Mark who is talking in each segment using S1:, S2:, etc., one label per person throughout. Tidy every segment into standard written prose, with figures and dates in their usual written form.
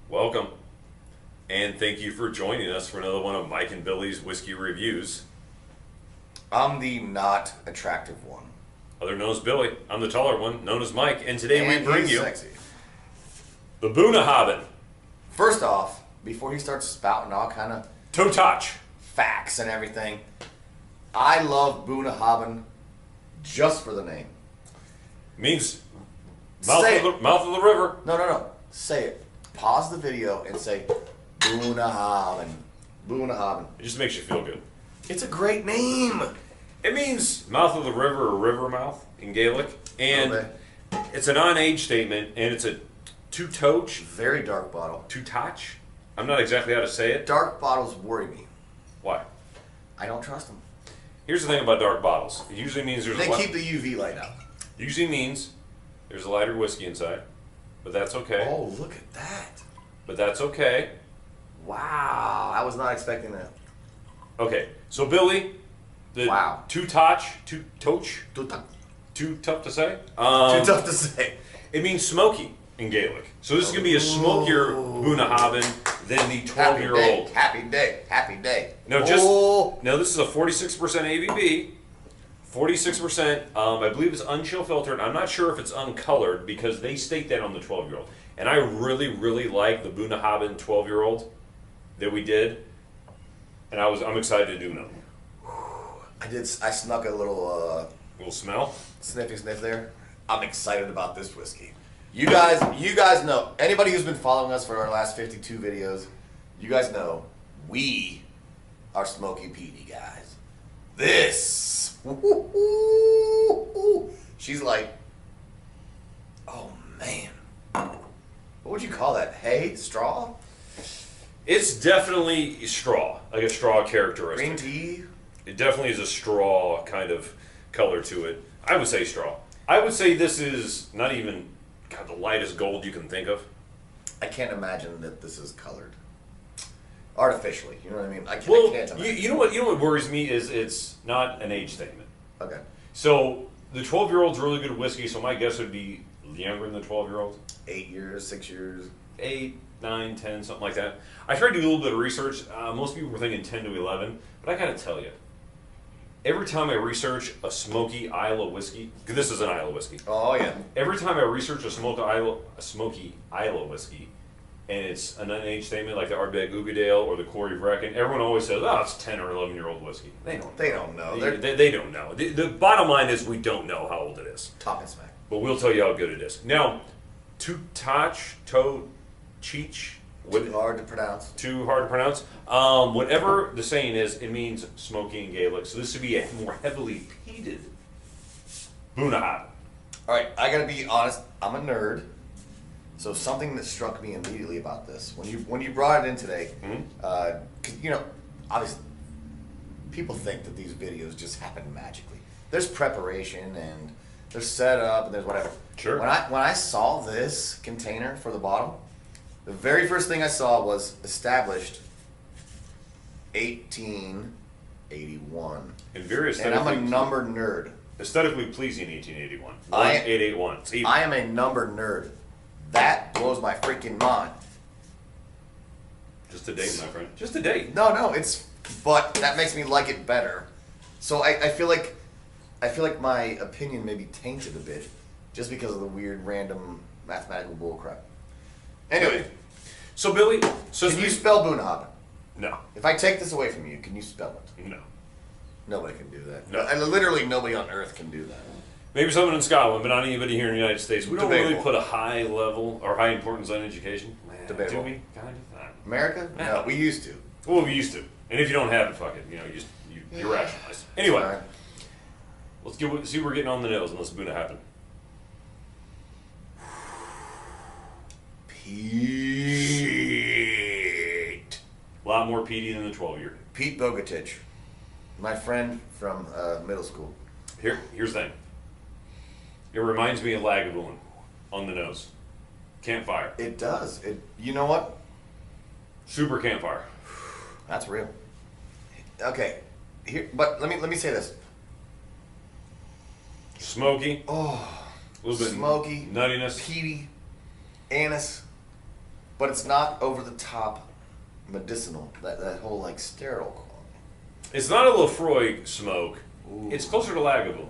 S1: Welcome, and thank you for joining us for another one of Mike and Billy's whiskey reviews.
S2: I'm the not attractive one.
S1: Other known as Billy. I'm the taller one, known as Mike, and today we bring you
S2: sexy.
S1: the Bunnahabhain.
S2: First off, before he starts spouting all kind of
S1: Toiteach.
S2: facts and everything, I love Bunnahabhain just for the name.
S1: Means
S2: Say
S1: mouth of the river.
S2: No. Say it. Pause the video and say Bunnahabhain. Bunnahabhain.
S1: It just makes you feel good.
S2: It's a great name.
S1: It means mouth of the river or river mouth in Gaelic, and it's a non-age statement, and it's a Toiteach.
S2: Very dark bottle.
S1: Toiteach. I'm not exactly how to say it.
S2: Dark bottles worry me.
S1: Why?
S2: I don't trust them.
S1: Here's the thing about dark bottles. It usually means there's
S2: They keep the UV light out.
S1: Usually means there's a lighter whiskey inside, but that's okay.
S2: Oh, look at that.
S1: But that's okay.
S2: Wow. I was not expecting that.
S1: Okay, so Billy, the
S2: Wow.
S1: Toiteach,
S2: Too
S1: too tough to say?
S2: tough to say.
S1: It means smoky in Gaelic. So this is going to be a smokier Bunnahabhain than the 12-year-old.
S2: Happy day. Happy day.
S1: Now, now this is a 46% ABV. 46%, I believe it's unchill filtered. I'm not sure if it's uncolored because they state that on the 12-year-old. And I really, really like the Bunnahabhain 12-year-old that we did. And I'm excited to do them.
S2: I snuck a little
S1: smell?
S2: sniff there. I'm excited about this whiskey. You guys know. Anybody who's been following us for our last 52 videos, you guys know we are Smoky peaty guys. This, she's like, oh man, what would you call that? Hay? Straw?
S1: It's definitely straw, like a straw characteristic.
S2: Green tea?
S1: It definitely is a straw kind of color to it. I would say straw. I would say this is not even the lightest gold you can think of.
S2: I can't imagine that this is colored artificially. You know what I mean? I can't imagine.
S1: You know what worries me is it's not an age statement.
S2: Okay.
S1: So the 12-year-old's really good whiskey, so my guess would be younger than the 12-year-old.
S2: 8 years, 6 years.
S1: 8, 9, 10, something like that. I tried to do a little bit of research. Most people were thinking 10 to 11, but I gotta tell you, every time I research a smoky Islay whiskey, because this is an Islay whiskey.
S2: Oh yeah.
S1: Every time I research a smoky Islay whiskey, and it's an unaged statement like the Ardbeg Ugadale or the Corey Vrecken, everyone always says, "Oh, it's 10 or 11-year-old whiskey." They don't.
S2: They don't know.
S1: They don't know. The bottom line is we don't know how old it is.
S2: Talking smack.
S1: But we'll tell you how good it is. Now, Toiteach.
S2: Too hard to pronounce.
S1: Too hard to pronounce. Whatever the saying is, it means smoky in Gaelic. So this would be a more heavily peated Bunnahabhain.
S2: All right, I gotta be honest. I'm a nerd, so something that struck me immediately about this when you brought it in today, because obviously people think that these videos just happen magically. There's preparation and there's setup and there's whatever.
S1: Sure.
S2: When I saw this container for the bottle, the very first thing I saw was established 1881. And I'm a number nerd.
S1: Aesthetically pleasing 1881. 881.
S2: I am a number nerd. That blows my freaking mind.
S1: Just a date, my friend. Just a date.
S2: No, but that makes me like it better. So I feel like my opinion may be tainted a bit just because of the weird random mathematical bullcrap. Anyway,
S1: so Billy,
S2: can you spell Bunnahabhain?
S1: No.
S2: If I take this away from you, can you spell it?
S1: No.
S2: Nobody can do that.
S1: No.
S2: And literally nobody on earth can do that.
S1: Maybe someone in Scotland, but not anybody here in the United States. We don't
S2: Debatable.
S1: really put a high level or high importance on education.
S2: Debatable.
S1: Do we? Kind of.
S2: America? No, we used to.
S1: Well, we used to. And if you don't have it, fuck it. You rationalize. Anyway,
S2: Right.
S1: let's see what we're getting on the nose and let's Bunnahabhain.
S2: Peat.
S1: A lot more peaty than the 12-year.
S2: Pete Bogatich, my friend from middle school.
S1: Here's the thing. It reminds me of Lagavulin on the nose. Campfire.
S2: It does. You know what?
S1: Super campfire.
S2: That's real. Okay, but let me say this.
S1: Smoky.
S2: Oh,
S1: A little bit
S2: smoky,
S1: nuttiness.
S2: peaty, anise. but it's not over the top medicinal. That whole like sterile quality.
S1: It's not a Lefroy smoke. Ooh. It's closer to Lagavulin.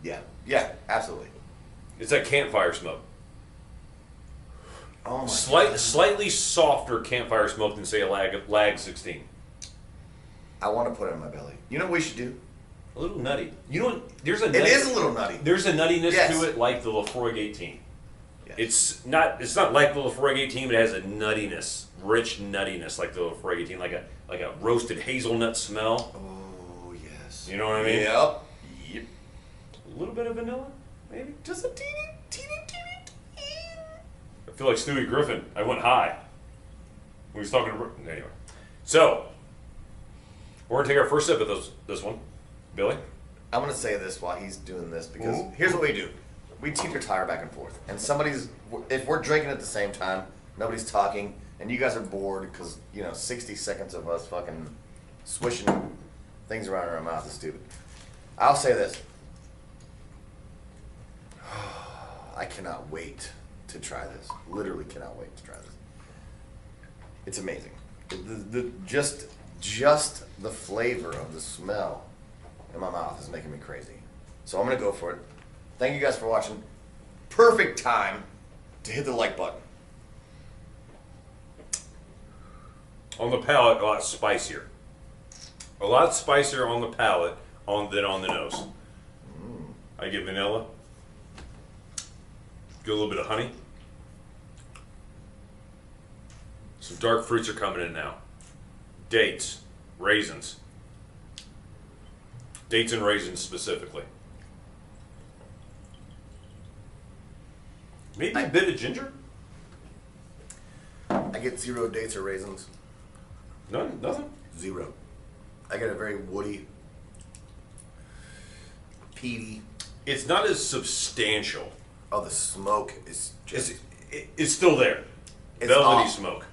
S2: Yeah. Yeah. Absolutely.
S1: It's that campfire smoke.
S2: Oh my
S1: Slightly softer campfire smoke than say a lag 16.
S2: I want to put it in my belly. You know what we should do?
S1: A little nutty. You know what? There's a
S2: It is a little nutty.
S1: There's a nuttiness
S2: Yes.
S1: to it like the Lefroy 18.
S2: Yes.
S1: It's not like the Lefroy 18, but it has a nuttiness, rich nuttiness like the Lefroy 18, like a roasted hazelnut smell.
S2: Oh yes.
S1: You know what I mean?
S2: Yep.
S1: A little bit of vanilla, maybe.
S2: Just a teeny.
S1: I feel like Stewie Griffin. I went high. We was talking to anyway. So we're gonna take our first sip of this one, Billy.
S2: I'm gonna say this while he's doing this because here's what we do: we teeter-totter back and forth, and if we're drinking at the same time, nobody's talking, and you guys are bored because 60 seconds of us fucking swishing things around in our mouth is stupid. I'll say this: I cannot wait to try this. Literally cannot wait to try this. It's amazing. Just the flavor of the smell in my mouth is making me crazy. So I'm gonna go for it. Thank you guys for watching. Perfect time to hit the like button.
S1: On the palate, a lot spicier. A lot spicier on the palate than on the nose. I get vanilla. Get a little bit of honey. Some dark fruits are coming in now. Dates, raisins. Dates and raisins specifically. Maybe a bit of ginger?
S2: I get 0 dates or raisins.
S1: None? Nothing?
S2: 0. I get a very woody, peaty.
S1: It's not as substantial.
S2: Oh, the smoke is just...
S1: It's still there.
S2: It's
S1: Velvety
S2: off.
S1: smoke.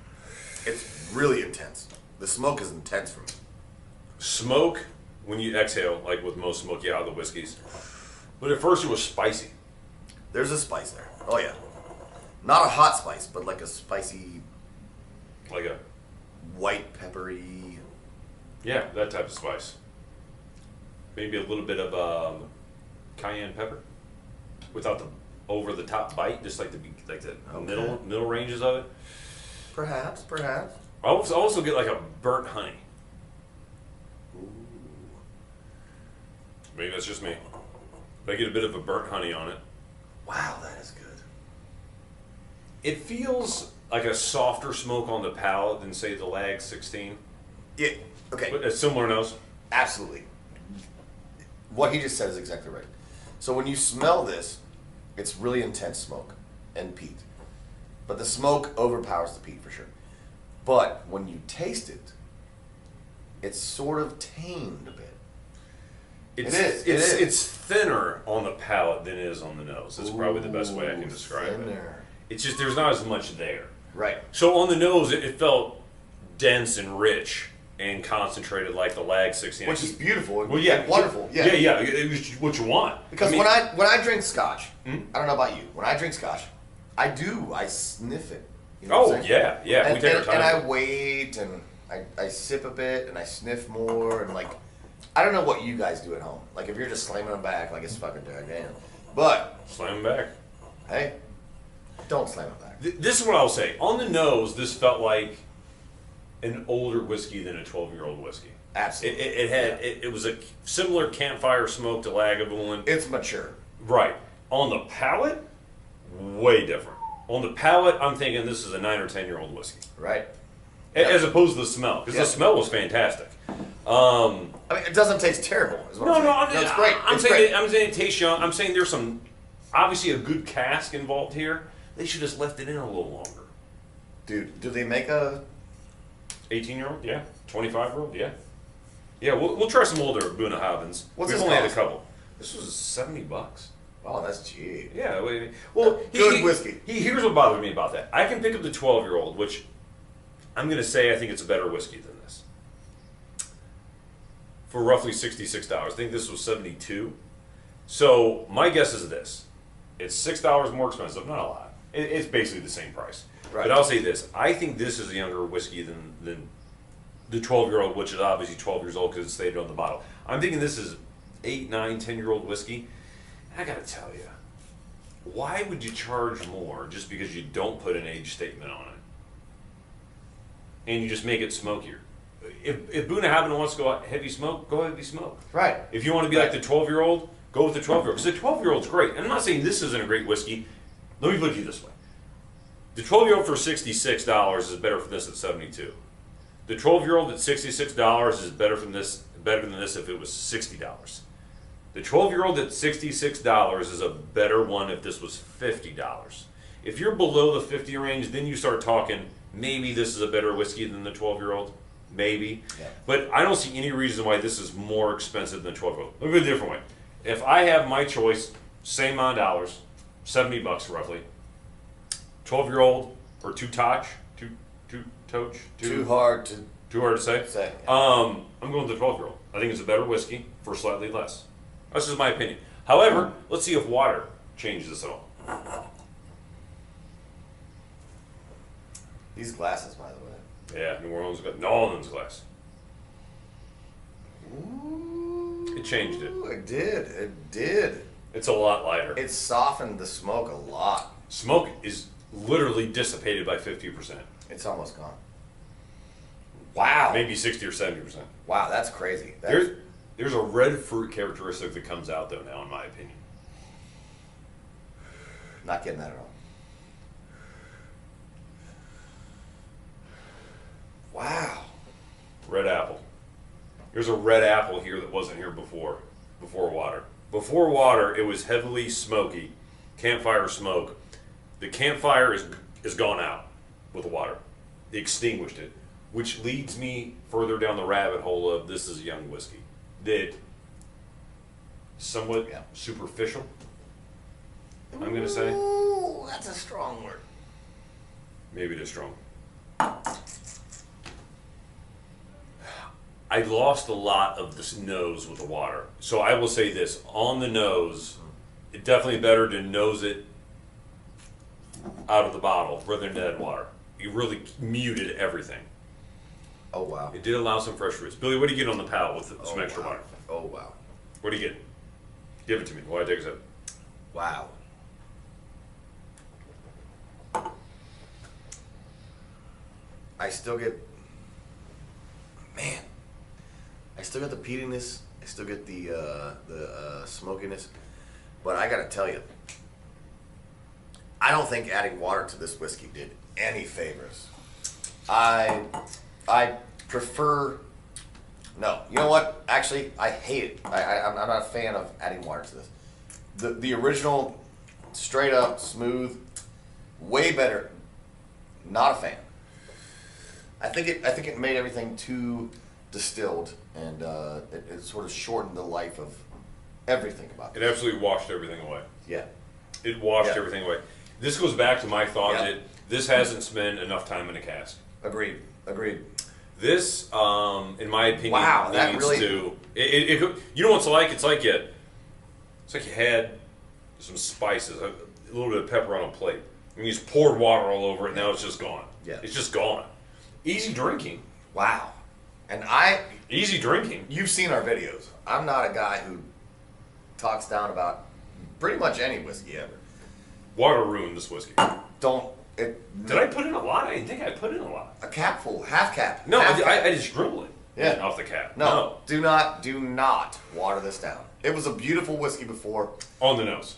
S2: It's really intense. The smoke is intense for me.
S1: Smoke, when you exhale, like with most smoky out of the whiskeys. But at first it was spicy.
S2: There's a spice there. Oh, yeah. Not a hot spice, but like a spicy...
S1: Like a...
S2: white peppery...
S1: Yeah, that type of spice. Maybe a little bit of cayenne pepper. Without the over-the-top bite, just like the
S2: Okay.
S1: middle ranges of it.
S2: Perhaps.
S1: I also get like a burnt honey.
S2: Ooh.
S1: Maybe that's just me. But I get a bit of a burnt honey on it.
S2: Wow, that is good.
S1: It feels like a softer smoke on the palate than, say, the Lag 16.
S2: Yeah, okay.
S1: But a similar nose.
S2: Absolutely. What he just said is exactly right. So when you smell this, it's really intense smoke and peat. But the smoke overpowers the peat for sure. But when you taste it, it's sort of tamed a bit.
S1: It's thinner on the palate than it is on the nose. That's probably the best way I can describe it. It's just there's not as much there.
S2: Right.
S1: So on the nose, it felt dense and rich and concentrated like the Lag 16.
S2: Which is beautiful.
S1: Well, yeah,
S2: wonderful. Yeah.
S1: Yeah. It was what you want.
S2: Because
S1: I mean,
S2: when I drink scotch, I don't know about you. When I drink scotch, I sniff it. You know what I'm saying?
S1: yeah. We take our time.
S2: And I wait and I sip a bit and I sniff more and like I don't know what you guys do at home. Like if you're just slamming them back like it's fucking Jack Daniels. But
S1: Slam them back.
S2: hey, don't slam it back.
S1: This is what I'll say. On the nose, this felt like an older whiskey than a 12-year-old whiskey.
S2: Absolutely.
S1: It was a similar campfire smoke to Lagavulin.
S2: It's mature.
S1: Right. On the palate, way different. On the palate, I'm thinking this is a 9 or 10-year-old whiskey.
S2: Right.
S1: As opposed to the smell, because the smell was fantastic.
S2: I mean, it doesn't taste terrible. Is what I'm saying. It's great.
S1: I'm saying it tastes young. I'm saying there's some, obviously a good cask involved here. They should have left it in a little longer.
S2: Dude, do they make a
S1: 18-year-old? Yeah. 25-year-old? Yeah. Yeah, we'll try some older Bunnahabhains.
S2: What's
S1: We've
S2: this
S1: only had a
S2: cost?
S1: couple. This was $70.
S2: Oh, that's cheap.
S1: Yeah. Well,
S2: Good whiskey.
S1: Here's what bothered me about that. I can pick up the 12-year-old, which I'm going to say I think it's a better whiskey than this. For roughly $66. I think this was $72. So my guess is this. It's $6 more expensive. Not a lot. It's basically the same price.
S2: Right.
S1: But I'll say this: I think this is a younger whiskey than the 12-year-old, which is obviously 12 years old because it's stated on the bottle. I'm thinking this is 8, 9, 10-year-old whiskey. And I gotta tell you, why would you charge more just because you don't put an age statement on it? And you just make it smokier. If Bunnahabhain wants to go heavy smoke, go heavy smoke.
S2: Right.
S1: If you want to be like the 12-year-old, go with the 12-year-old. Because the 12-year-old's great. And I'm not saying this isn't a great whiskey. Let me put it to you this way. The 12-year-old for $66 is better than this at $72. The 12-year-old at $66 is better than this if it was $60. The 12-year-old at $66 is a better one if this was $50. If you're below the 50 range, then you start talking, maybe this is a better whiskey than the 12-year-old. Maybe. Yeah. But I don't see any reason why this is more expensive than the 12-year-old. Let me put it a different way. If I have my choice, same amount of dollars, $70 roughly, 12-year-old or Toiteach,
S2: too hard to
S1: say.
S2: Yeah.
S1: I'm going with the 12-year-old. I think it's a better whiskey for slightly less. That's just my opinion. However, let's see if water changes this at all.
S2: These glasses, by the way.
S1: Yeah, New Orleans glass.
S2: Ooh,
S1: it changed it.
S2: It did.
S1: It's a lot lighter.
S2: It softened the smoke a lot.
S1: Smoke is literally dissipated by 50%.
S2: It's almost gone. Wow.
S1: Maybe 60 or 70%.
S2: Wow, that's crazy.
S1: There's a red fruit characteristic that comes out, though, now, in my opinion.
S2: Not getting that at all. Wow.
S1: Red apple. There's a red apple here that wasn't here before water. Before water, it was heavily smoky, campfire smoke. The campfire is gone out with the water. They extinguished it, which leads me further down the rabbit hole of this is a young whiskey. That somewhat superficial, I'm going to say.
S2: Ooh, that's a strong word.
S1: Maybe it is strong. I lost a lot of this nose with the water. So I will say this, on the nose, it's definitely better to nose it out of the bottle rather than dead water. You really muted everything.
S2: Oh, wow.
S1: It did allow some fresh fruits. Billy, what do you get on the palate with some extra water?
S2: Oh, wow.
S1: What do you get? Give it to me while I take a sip.
S2: Wow. I still get, man, I still get the peatiness. I still get the smokiness. But I gotta tell you, I don't think adding water to this whiskey did any favors. I prefer, no, you know what? Actually, I hate it. I'm not a fan of adding water to this. The original, straight up, smooth, way better. Not a fan. I think it made everything too distilled, and it sort of shortened the life of everything about it.
S1: It absolutely washed everything away.
S2: Yeah.
S1: It washed everything away. This goes back to my thought that this hasn't spent enough time in a cask.
S2: Agreed.
S1: This, in my opinion,
S2: that really...
S1: you know what it's like? It's like you had some spices, a little bit of pepper on a plate, and you just poured water all over it, and now it's just gone.
S2: Yeah.
S1: It's just gone. Easy drinking.
S2: Wow. And
S1: Easy drinking.
S2: You've seen our videos. I'm not a guy who talks down about pretty much any whiskey ever.
S1: Water ruined this whiskey.
S2: Did
S1: I put in a lot? I didn't think I put in a lot.
S2: A capful, half cap.
S1: No,
S2: half cap.
S1: I just dribble it.
S2: Yeah.
S1: Off the cap.
S2: No. Do not water this down. It was a beautiful whiskey before.
S1: On the nose.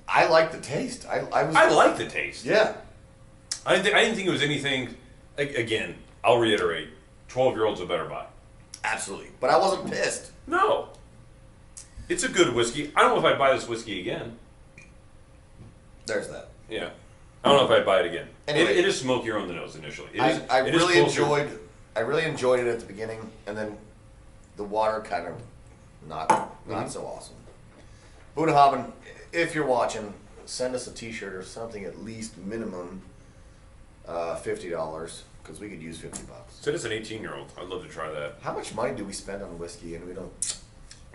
S2: I like the taste. I
S1: like the taste.
S2: Yeah.
S1: I didn't think it was anything. Again, I'll reiterate. 12-year-olds a better buy.
S2: Absolutely. But I wasn't pissed.
S1: No. It's a good whiskey. I don't know if I'd buy this whiskey again.
S2: There's that.
S1: Yeah. I don't know if I'd buy it again.
S2: Anyway,
S1: it is smokier on the nose initially.
S2: I really enjoyed it at the beginning, and then the water kind of not so awesome. Bunnahabhain, if you're watching, send us a T-shirt or something at least minimum $50 because we could use $50.
S1: Send us an 18-year-old. I'd love to try that.
S2: How much money do we spend on whiskey and we don't?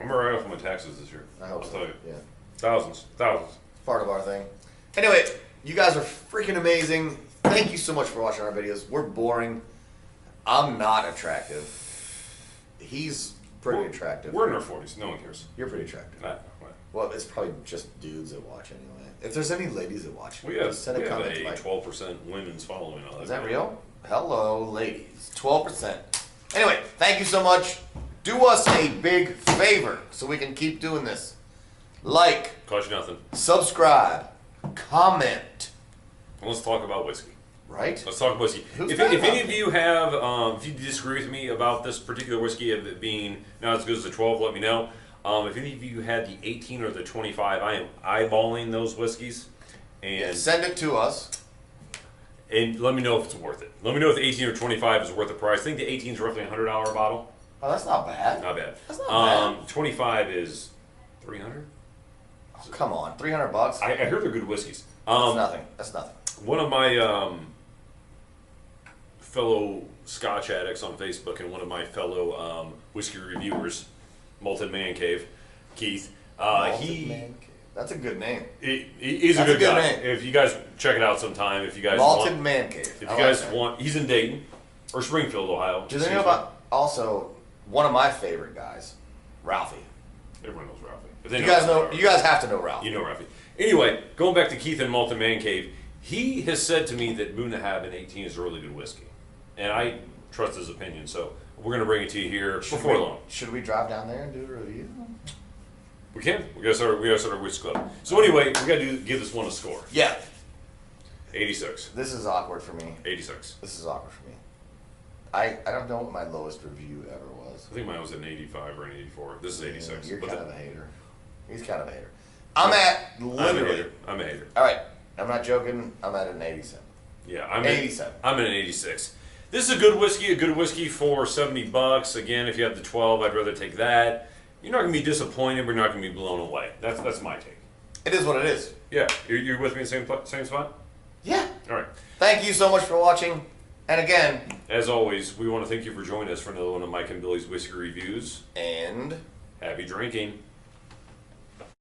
S1: I'm gonna write off my taxes this year.
S2: I hope
S1: I'll
S2: so.
S1: tell you.
S2: Yeah.
S1: Thousands.
S2: It's part of our thing. Anyway, You guys are freaking amazing. Thank you so much for watching our videos. We're boring. I'm not attractive. He's pretty attractive.
S1: We're in our 40s. No one cares.
S2: You're pretty attractive.
S1: What?
S2: Well, it's probably just dudes that watch anyway. If there's any ladies that watch,
S1: We have,
S2: send a comment.
S1: 12% women's following on that.
S2: Is that real? Hello, ladies. 12%. Anyway, thank you so much. Do us a big favor so we can keep doing this. Like,
S1: Cost you nothing.
S2: subscribe, comment.
S1: And let's talk about whiskey.
S2: Right?
S1: Let's talk about whiskey. If any of you have, if you disagree with me about this particular whiskey of it being not as good as the 12, let me know. If any of you had the 18 or the 25, I am eyeballing those whiskeys. And
S2: send it to us.
S1: And let me know if it's worth it. Let me know if the 18 or 25 is worth the price. I think the 18 is roughly $100 a bottle.
S2: Oh, that's not bad.
S1: Not bad.
S2: That's not bad.
S1: 25 is 300.
S2: Oh, come on, $300.
S1: I heard they're good whiskeys.
S2: That's nothing. That's nothing.
S1: One of my fellow Scotch addicts on Facebook and one of my fellow whiskey reviewers, Malted Man Cave, Keith.
S2: Malted Man Cave. That's a good name.
S1: He's a good guy. Name. If you guys check it out sometime, if you guys
S2: Malted Man Cave.
S1: If you guys want, he's in Dayton or Springfield, Ohio.
S2: Do they know about also one of my favorite guys, Ralphie?
S1: Everyone knows Ralphie.
S2: You guys have to know Ralphie.
S1: You know Ralphie. Anyway, going back to Keith and Malted Man Cave, he has said to me that Bunnahabhain 18 is a really good whiskey, and I trust his opinion. So we're going to bring it to you here before long.
S2: Should we drive down there and do a review?
S1: We can. We got to start our whiskey club. So anyway, we got to give this one a score.
S2: Yeah.
S1: 86.
S2: This is awkward for me.
S1: 86.
S2: This is awkward for me. I don't know what my lowest review ever was.
S1: I think mine was an 85 or an 84. This is 86.
S2: You're kind of a hater. He's kind of a hater. I'm at literally.
S1: I'm a hater.
S2: All right. I'm not joking. I'm at an 87.
S1: Yeah, I'm
S2: 87.
S1: I'm at an 86. This is a good whiskey for $70. Again, if you have the 12, I'd rather take that. You're not going to be disappointed, but you're not going to be blown away. That's my take.
S2: It is what it is.
S1: Yeah. You're with me in the same spot?
S2: Yeah.
S1: All right.
S2: Thank you so much for watching. And again,
S1: as always, we want to thank you for joining us for another one of Mike and Billy's Whiskey Reviews.
S2: And
S1: happy drinking.